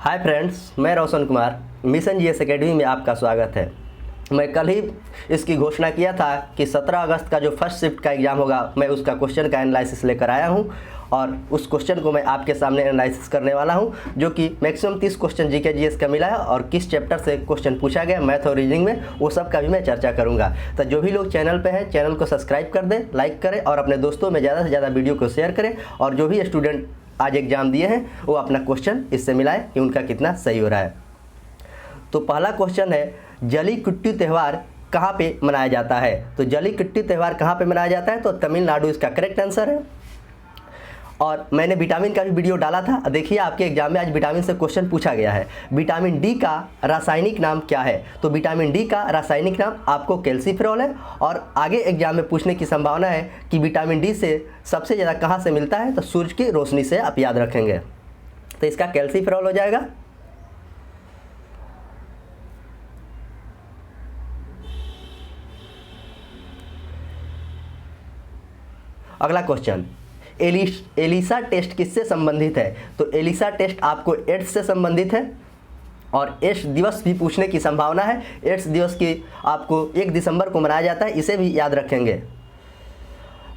Hi friends, मैं Roshan Kumar mission GS academy में आपका स्वागत है। मैं कल ही इसकी घोषणा किया था कि 17 अगस्त का जो फर्स्ट शिफ्ट का एग्ज़ाम होगा मैं उसका क्वेश्चन का एनालिसिस लेकर आया हूं और उस क्वेश्चन को मैं आपके सामने एनालिसिस करने वाला हूं, जो कि मैक्सिमम 30 क्वेश्चन जीके जीएस का मिला है और किस चैप्टर से क्वेश्चन पूछा गया मैथ और रीजनिंग में, वो सब का भी मैं चर्चा करूँगा। तो जो भी लोग चैनल पर हैं चैनल को सब्सक्राइब कर दें, लाइक करें और अपने दोस्तों में ज़्यादा से ज़्यादा वीडियो को शेयर करें। और जो भी स्टूडेंट आज एग्ज़ाम दिए हैं वो अपना क्वेश्चन इससे मिलाएं कि उनका कितना सही हो रहा है। तो पहला क्वेश्चन है, जलीकुट्टी त्यौहार कहाँ पे मनाया जाता है? तो जलीकुट्टी त्यौहार कहाँ पे मनाया जाता है? तो तमिलनाडु इसका करेक्ट आंसर है। और मैंने विटामिन का भी वीडियो डाला था, देखिए आपके एग्जाम में आज विटामिन से क्वेश्चन पूछा गया है। विटामिन डी का रासायनिक नाम क्या है? तो विटामिन डी का रासायनिक नाम आपको कैल्सीफेरॉल है। और आगे एग्जाम में पूछने की संभावना है कि विटामिन डी से सबसे ज़्यादा कहाँ से मिलता है? तो सूरज की रोशनी से, आप याद रखेंगे। तो इसका कैल्सीफेरॉल हो जाएगा। अगला क्वेश्चन, एलिसा टेस्ट किससे संबंधित है? तो एलिसा टेस्ट आपको एड्स से संबंधित है और एड्स दिवस भी पूछने की संभावना है। एड्स दिवस की आपको 1 दिसंबर को मनाया जाता है, इसे भी याद रखेंगे।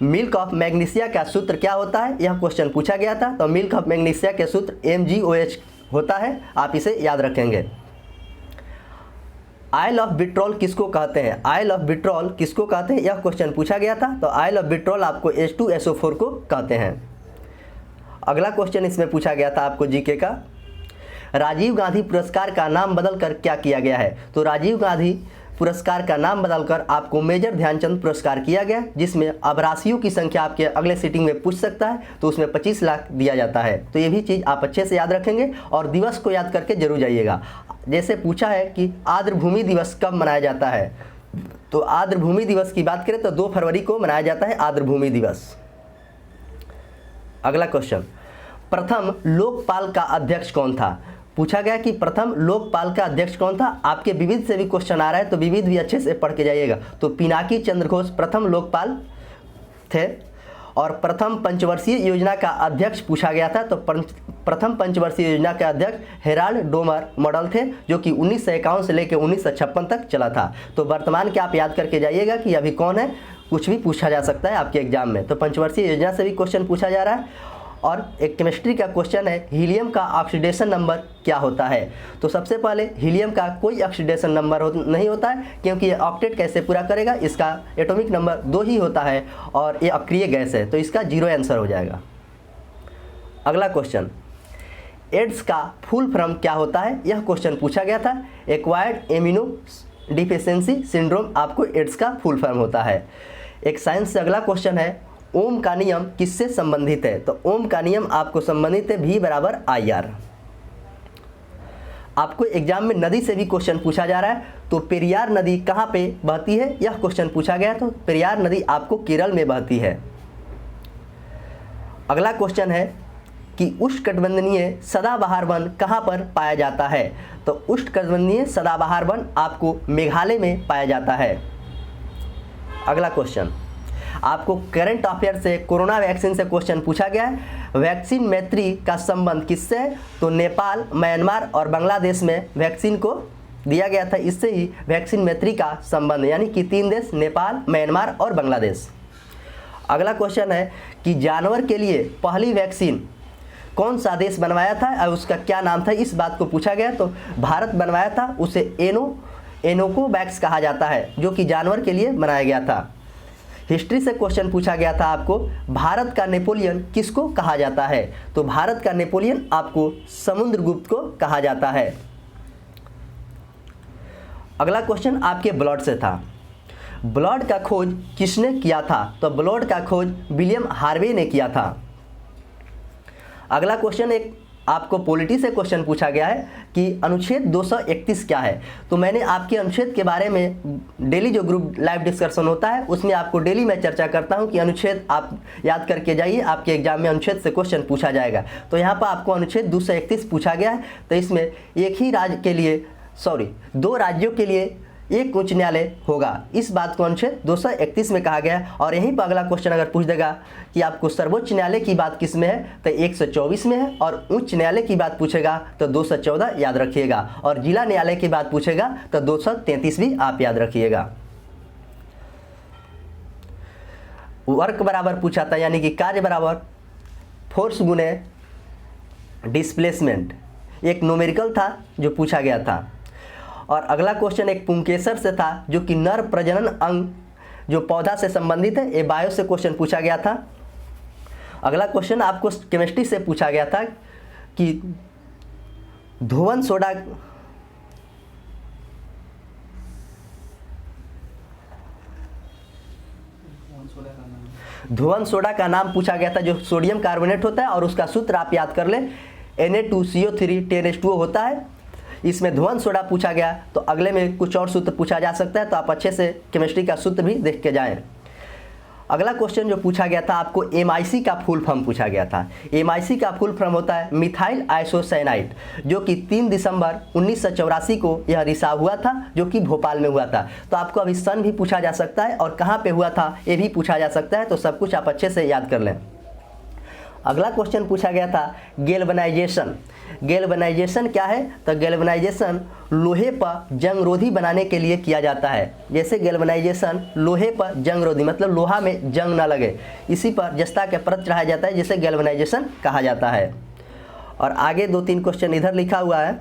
मिल्क ऑफ मैग्नीशिया का सूत्र क्या होता है? यह क्वेश्चन पूछा गया था। तो मिल्क ऑफ मैग्नीशिया के सूत्र MgOH होता है, आप इसे याद रखेंगे। आयल ऑफ विट्रॉल किसको कहते हैं? आयल ऑफ विट्रॉल किसको कहते हैं, यह क्वेश्चन पूछा गया था। तो आयल ऑफ विट्रॉल आपको H2SO4 को कहते हैं। अगला क्वेश्चन इसमें पूछा गया था आपको जीके का, राजीव गांधी पुरस्कार का नाम बदलकर क्या किया गया है? तो राजीव गांधी पुरस्कार का नाम बदलकर आपको मेजर ध्यानचंद पुरस्कार किया गया, जिसमें अब राशियों की संख्या आपके अगले सीटिंग में पूछ सकता है, तो उसमें 25 लाख दिया जाता है। तो ये भी चीज़ आप अच्छे से याद रखेंगे और दिवस को याद करके जरूर जाइएगा। जैसे पूछा है कि आर्द्रभूमि दिवस कब मनाया जाता है? तो आर्द्रभूमि दिवस की बात करें तो 2 फरवरी को मनाया जाता है आर्द्रभूमि दिवस। अगला क्वेश्चन, प्रथम लोकपाल का अध्यक्ष कौन था? पूछा गया कि प्रथम लोकपाल का अध्यक्ष कौन था। आपके विविध से भी क्वेश्चन आ रहा है, तो विविध भी अच्छे से पढ़ के जाइएगा। तो पिनाकी चंद्र घोष प्रथम लोकपाल थे। और प्रथम पंचवर्षीय योजना का अध्यक्ष पूछा गया था। तो प्रथम पंचवर्षीय योजना के अध्यक्ष हेराल्ड डोमर मॉडल थे, जो कि 1951 से लेकर 1956 तक चला था। तो वर्तमान के आप याद करके जाइएगा कि अभी कौन है, कुछ भी पूछा जा सकता है आपके एग्जाम में। तो पंचवर्षीय योजना से भी क्वेश्चन पूछा जा रहा है। और एक केमिस्ट्री का क्वेश्चन है, हीलियम का ऑक्सीडेशन नंबर क्या होता है? तो सबसे पहले हीलियम का कोई ऑक्सीडेशन नंबर नहीं होता है, क्योंकि ये ऑक्टेट कैसे पूरा करेगा, इसका एटॉमिक नंबर 2 ही होता है और ये अक्रिय गैस है, तो इसका 0 आंसर हो जाएगा। अगला क्वेश्चन, एड्स का फुल फॉर्म क्या होता है? यह क्वेश्चन पूछा गया था। एक्वायर्ड इम्यूनो डिफिशियंसी सिंड्रोम आपको एड्स का फुल फॉर्म होता है। एक साइंस से अगला क्वेश्चन है, ओम का नियम किससे संबंधित है? तो ओम का नियम आपको संबंधित है V = IR। आपको एग्जाम में नदी से भी क्वेश्चन पूछा जा रहा है। तो पेरियार नदी कहाँ पे बहती है, यह क्वेश्चन पूछा गया। तो पेरियार नदी आपको केरल में बहती है। अगला क्वेश्चन है कि उष्णकटिबंधीय सदाबहार वन कहाँ पर पाया जाता है? तो उष्णकटिबंधीय सदाबहार वन आपको मेघालय में पाया जाता है। अगला क्वेश्चन, आपको करंट अफेयर से कोरोना वैक्सीन से क्वेश्चन पूछा गया है। वैक्सीन मैत्री का संबंध किससे है? तो नेपाल, म्यांमार और बांग्लादेश में वैक्सीन को दिया गया था, इससे ही वैक्सीन मैत्री का संबंध, यानी कि 3 देश नेपाल, म्यांमार और बांग्लादेश। अगला क्वेश्चन है कि जानवर के लिए पहली वैक्सीन कौन सा देश बनवाया था और उसका क्या नाम था, इस बात को पूछा गया। तो भारत बनवाया था, उसे एनोकोवैक्स कहा जाता है, जो कि जानवर के लिए बनाया गया था। हिस्ट्री से क्वेश्चन पूछा गया था आपको, भारत का नेपोलियन किसको कहा जाता है? तो भारत का नेपोलियन आपको समुद्रगुप्त को कहा जाता है। अगला क्वेश्चन आपके ब्लड से था। ब्लड का खोज किसने किया था? तो ब्लड का खोज विलियम हार्वे ने किया था। अगला क्वेश्चन एक आपको पॉलिटी से क्वेश्चन पूछा गया है कि अनुच्छेद 231 क्या है? तो मैंने आपके अनुच्छेद के बारे में डेली जो ग्रुप लाइव डिस्कशन होता है उसमें आपको डेली मैं चर्चा करता हूं कि अनुच्छेद आप याद करके जाइए, आपके एग्जाम में अनुच्छेद से क्वेश्चन पूछा जाएगा। तो यहाँ पर आपको अनुच्छेद 231 पूछा गया है। तो इसमें एक ही राज्य के लिए 2 राज्यों के लिए एक उच्च न्यायालय होगा। इस बात को अनुच्छेद 231 में कहा गया है। और यहीं पर अगला क्वेश्चन अगर पूछ देगा कि आपको सर्वोच्च न्यायालय की बात किस में है, तो 124 में है। और उच्च न्यायालय की बात पूछेगा तो 214 याद रखिएगा। और जिला न्यायालय की बात पूछेगा तो 233 भी आप याद रखिएगा। वर्क बराबर पूछा था, यानी कि कार्य बराबर फोर्स गुने डिस्प्लेसमेंट, एक न्यूमेरिकल था जो पूछा गया था। और अगला क्वेश्चन एक पुंकेसर से था, जो कि नर प्रजनन अंग जो पौधा से संबंधित है, ये बायो से क्वेश्चन पूछा गया था। अगला क्वेश्चन आपको केमिस्ट्री से पूछा गया था कि धुवन सोडा का नाम पूछा गया था, जो सोडियम कार्बोनेट होता है। और उसका सूत्र आप याद कर ले, Na2CO3 10H2O होता है। इसमें धुवन सोडा पूछा गया, तो अगले में कुछ और सूत्र पूछा जा सकता है, तो आप अच्छे से केमिस्ट्री का सूत्र भी देख के जाएं। अगला क्वेश्चन जो पूछा गया था आपको MIC का फुल फॉर्म पूछा गया था। MIC का फुल फॉर्म होता है मिथाइल आइसोसाइनाइड, जो कि 3 दिसंबर 1984 को यह रिसाव हुआ था, जो कि भोपाल में हुआ था। तो आपको अभी सन भी पूछा जा सकता है और कहाँ पे हुआ था ये भी पूछा जा सकता है, तो सब कुछ आप अच्छे से याद कर लें। अगला क्वेश्चन पूछा गया था गैल्वेनाइजेशन। गैल्वेनाइजेशन क्या है, तो गैल्वेनाइजेशन लोहे पर जंगरोधी बनाने के लिए किया जाता है। जैसे गैल्वेनाइजेशन लोहे पर जंगरोधी, मतलब लोहा में जंग ना लगे, इसी पर जस्ता के परत चढ़ाया जाता है, जिसे गैल्वेनाइजेशन कहा जाता है। और आगे 2-3 क्वेश्चन इधर लिखा हुआ है,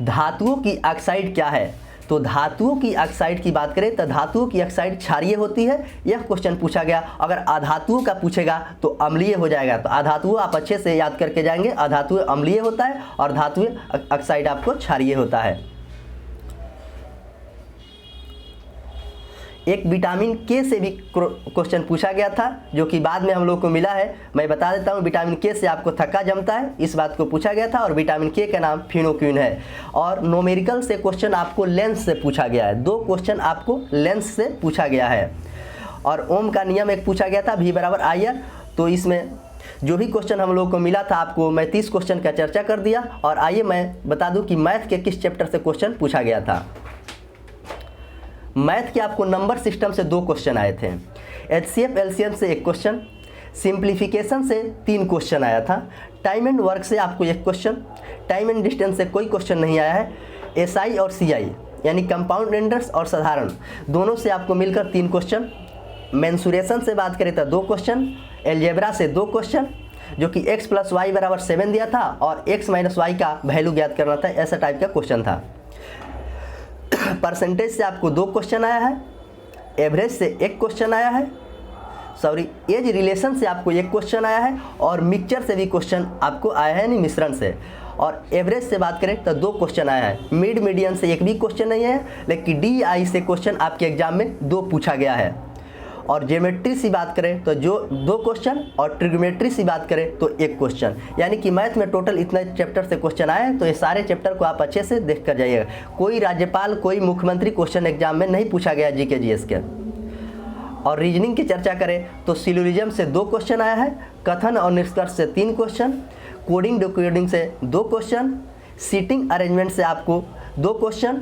धातुओं की ऑक्साइड क्या है। तो धातुओं की ऑक्साइड की बात करें तो धातुओं की ऑक्साइड क्षारीय होती है, यह क्वेश्चन पूछा गया। अगर अधातुओं का पूछेगा तो अम्लीय हो जाएगा। तो अधातुओं आप अच्छे से याद करके जाएंगे, अधातुएं अम्लीय होता है और धातुएं ऑक्साइड आपको क्षारीय होता है। एक विटामिन के से भी क्वेश्चन पूछा गया था, जो कि बाद में हम लोग को मिला है। मैं बता देता हूँ, विटामिन के से आपको थक्का जमता है, इस बात को पूछा गया था। और विटामिन के का नाम फिनोक्विन है। और न्यूमेरिकल से क्वेश्चन आपको लेंस से पूछा गया है, 2 क्वेश्चन आपको लेंस से पूछा गया है। और ओम का नियम एक पूछा गया था, V = IR। तो इसमें जो भी क्वेश्चन हम लोग को मिला था, आपको मैं 30 क्वेश्चन का चर्चा कर दिया। और आइए मैं बता दूं कि मैथ के किस चैप्टर से क्वेश्चन पूछा गया था। मैथ के आपको नंबर सिस्टम से 2 क्वेश्चन आए थे, HCF LCM से 1 क्वेश्चन, सिंप्लीफिकेशन से 3 क्वेश्चन आया था, टाइम एंड वर्क से आपको 1 क्वेश्चन, टाइम एंड डिस्टेंस से कोई क्वेश्चन नहीं आया है। SI और CI यानी कंपाउंड इंटरेस्ट और साधारण, दोनों से आपको मिलकर 3 क्वेश्चन। मेंसुरेशन से बात करें तो 2 क्वेश्चन, एलजेब्रा से 2 क्वेश्चन, जो कि x + y = 7 दिया था और x - y का वैल्यू ज्ञात करना था, ऐसा टाइप का क्वेश्चन था। परसेंटेज से आपको 2 क्वेश्चन आया है, एवरेज से 1 क्वेश्चन आया है, एज रिलेशन से आपको 1 क्वेश्चन आया है, और मिक्सचर से भी क्वेश्चन आपको आया है, नहीं मिश्रण से। और एवरेज से बात करें तो 2 क्वेश्चन आया है, मिड मीडियन से 1 भी क्वेश्चन नहीं है, लेकिन DI से क्वेश्चन आपके एग्जाम में 2 पूछा गया है। और ज्योमेट्री से बात करें तो जो 2 क्वेश्चन, और ट्रिग्नोमेट्री से बात करें तो 1 क्वेश्चन। यानी कि मैथ में टोटल इतना चैप्टर से क्वेश्चन आए हैं। तो ये सारे चैप्टर को आप अच्छे से देख कर जाइएगा। कोई राज्यपाल, कोई मुख्यमंत्री क्वेश्चन एग्जाम में नहीं पूछा गया GK GS के। और रीजनिंग की चर्चा करें तो सिलोजिज्म से 2 क्वेश्चन आया है, कथन और निष्कर्ष से 3 क्वेश्चन, कोडिंग डिकोडिंग से 2 क्वेश्चन, सीटिंग अरेंजमेंट से आपको 2 क्वेश्चन,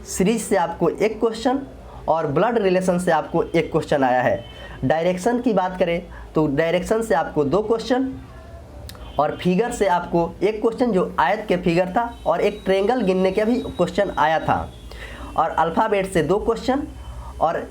सीरीज से आपको 1 क्वेश्चन, और ब्लड रिलेशन से आपको 1 क्वेश्चन आया है। डायरेक्शन की बात करें तो डायरेक्शन से आपको 2 क्वेश्चन, और फिगर से आपको 1 क्वेश्चन जो आयत के फिगर था, और एक ट्रेंगल गिनने का भी क्वेश्चन आया था। और अल्फ़ाबेट से 2 क्वेश्चन, और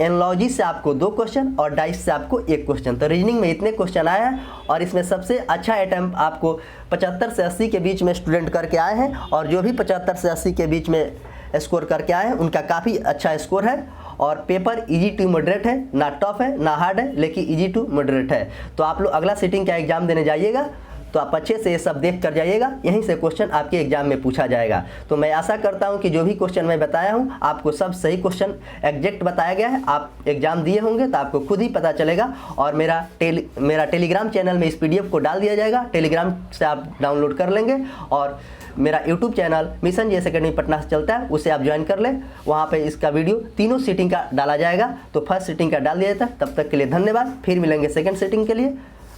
एनलॉजी से आपको 2 क्वेश्चन, और डाइस से आपको 1 क्वेश्चन। तो रीजनिंग में इतने क्वेश्चन आए हैं। और इसमें सबसे अच्छा अटैम्प्ट आपको 75 से 80 के बीच में स्टूडेंट करके आए हैं। और जो भी 75 से 80 के बीच में स्कोर करके आए हैं, उनका काफ़ी अच्छा स्कोर है। और पेपर इजी टू मॉडरेट है, ना टफ है ना हार्ड है, लेकिन इजी टू मॉडरेट है। तो आप लोग अगला सिटिंग का एग्जाम देने जाइएगा तो आप अच्छे से ये सब देख कर जाइएगा, यहीं से क्वेश्चन आपके एग्जाम में पूछा जाएगा। तो मैं आशा करता हूं कि जो भी क्वेश्चन मैं बताया हूं आपको सब सही क्वेश्चन एग्जैक्ट बताया गया है। आप एग्जाम दिए होंगे तो आपको खुद ही पता चलेगा। और मेरा टेलीग्राम चैनल में इस PDF को डाल दिया जाएगा, टेलीग्राम से आप डाउनलोड कर लेंगे। और मेरा YouTube channel mission GS academy Patna से चलता है, उसे आप ज्वाइन कर लें। वहाँ पे इसका वीडियो तीनों सीटिंग का डाला जाएगा। तो फर्स्ट सीटिंग का डाल दिया जाता है। तब तक के लिए धन्यवाद, फिर मिलेंगे सेकंड सीटिंग के लिए।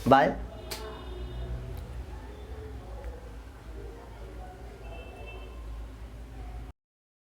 बाय।